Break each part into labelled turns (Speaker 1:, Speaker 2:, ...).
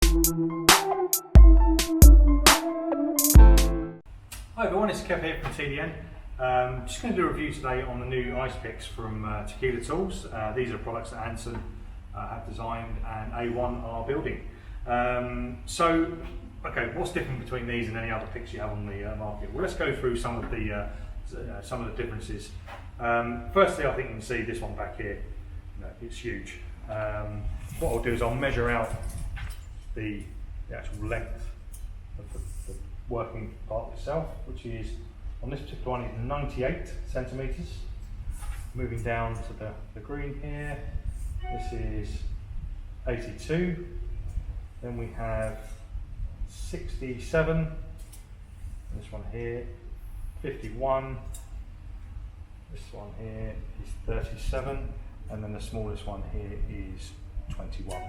Speaker 1: Hi everyone, it's Kev here from TDN. Just going to do a review today on the new ice picks from Tequila Tools. These are products that Anson have designed and A1 are building. Okay, what's different between these and any other picks you have on the market? Well, let's go through some of the differences. Firstly, I think you can see this one back here. It's huge. What I'll do is I'll measure out the actual length of the working part itself, which is, on this particular one, is 98 centimetres. Moving down to the green here, this is 82. Then we have 67. This one here, 51. This one here is 37. And then the smallest one here is 21.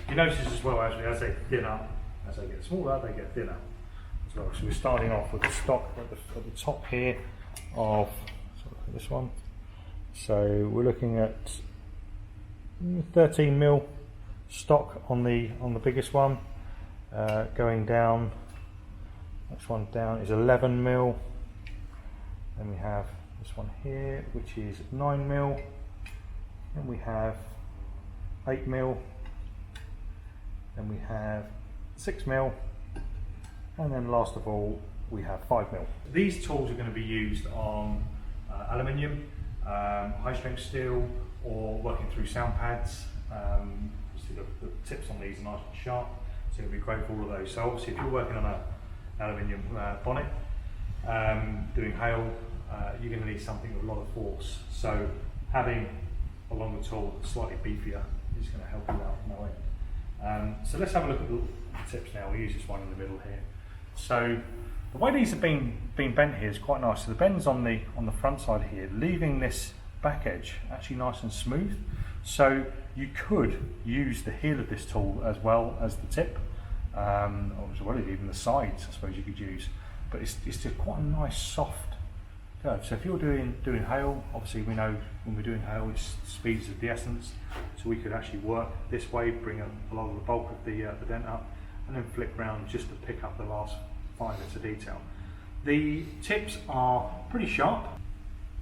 Speaker 1: You notice as well, as they thin up, as they get smaller, they get thinner as well. So we're starting off with the stock at the top here of this one. So we're looking at 13mm stock on the biggest one. Going down, next one down is 11mm. Then we have this one here, which is 9mm. Then we have 8mm. Then we have 6mm. And then last of all, we have 5mm. These tools are going to be used on aluminium, high strength steel, or working through sound pads. See the tips on these are nice and sharp, so it'll be great for all of those. So obviously if you're working on an aluminium bonnet, doing hail, you're going to need something with a lot of force. So having a longer tool that's slightly beefier is going to help you out from that end. So let's have a look at the tips now. We'll use this one in the middle here. So the way these have been bent here is quite nice. So the bend's on the front side here, leaving this back edge actually nice and smooth. So you could use the heel of this tool as well as the tip, or as well as even the sides, I suppose you could use. But it's just quite a nice soft curve. So if you're doing hail, obviously we know when we're doing hail, speed is of the essence. So we could actually work this way, bring a lot of the bulk of the dent up, and then flick round just to pick up the last fine bits of detail. The tips are pretty sharp,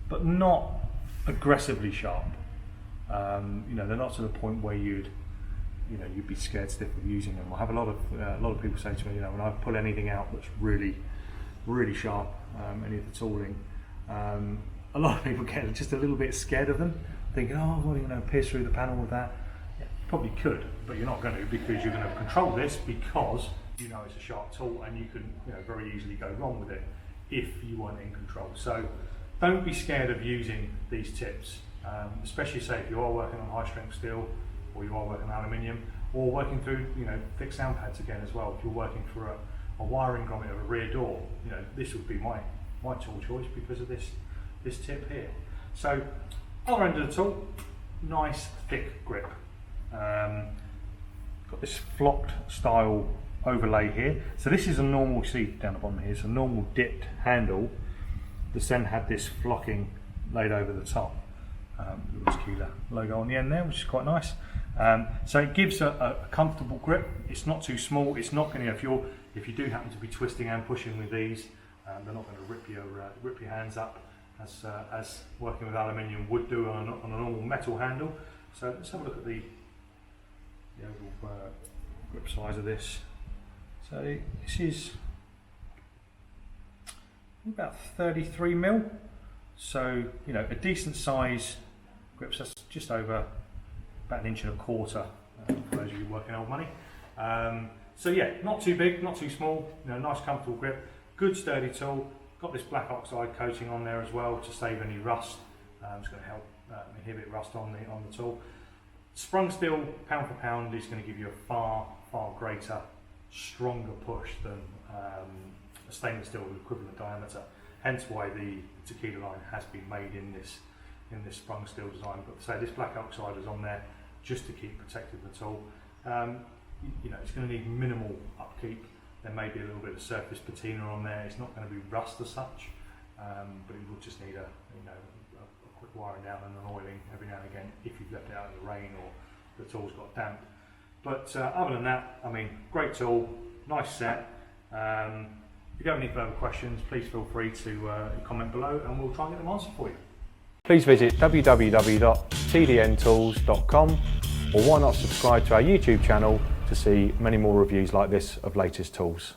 Speaker 1: but not aggressively sharp. They're not to the point where you'd be scared stiff of using them. I have a lot of people say to me, when I pull anything out that's really, really sharp, any of the tooling, a lot of people get just a little bit scared of them, thinking, oh, well, pierce through the panel with that. Yeah, you probably could, but you're not going to, because you're going to control this because it's a sharp tool, and you can very easily go wrong with it if you weren't in control. So don't be scared of using these tips, especially say if you are working on high strength steel, or you are working on aluminium, or working through thick sound pads again as well. If you're working for a wiring grommet of a rear door, this would be my tool choice because of this tip here. So other end of the tool, nice thick grip. Got this flocked style overlay here. So this is a normal, see down the bottom here, it's a normal dipped handle that's then had this flocking laid over the top. The Tequila logo on the end there, which is quite nice. So it gives a comfortable grip. It's not too small. It's not going to, if you do happen to be twisting and pushing with these, they're not going to rip your hands up as working with aluminium would do on a normal metal handle. So let's have a look at the overall grip size of this. So this is about 33mm. So a decent size grip. So that's just over about 1.25 inches for those of you working old money. So yeah, not too big, not too small. Nice comfortable grip. Good sturdy tool. Got this black oxide coating on there as well to save any rust. It's going to help inhibit rust on the tool. Sprung steel, pound for pound, is going to give you a far greater, stronger push than a stainless steel with equivalent diameter. Hence why the Tequila line has been made in this sprung steel design. But say this black oxide is on there just to keep protecting the tool. It's going to need minimal upkeep. There may be a little bit of surface patina on there. It's not going to be rust as such, but it will just need a quick wiring down and an oiling every now and again if you've left it out in the rain or the tool's got damp. But other than that, I mean, great tool, nice set. If you have any further questions, please feel free to comment below and we'll try and get them answered for you. Please visit www.tdntools.com, or why not subscribe to our YouTube channel to see many more reviews like this of latest tools.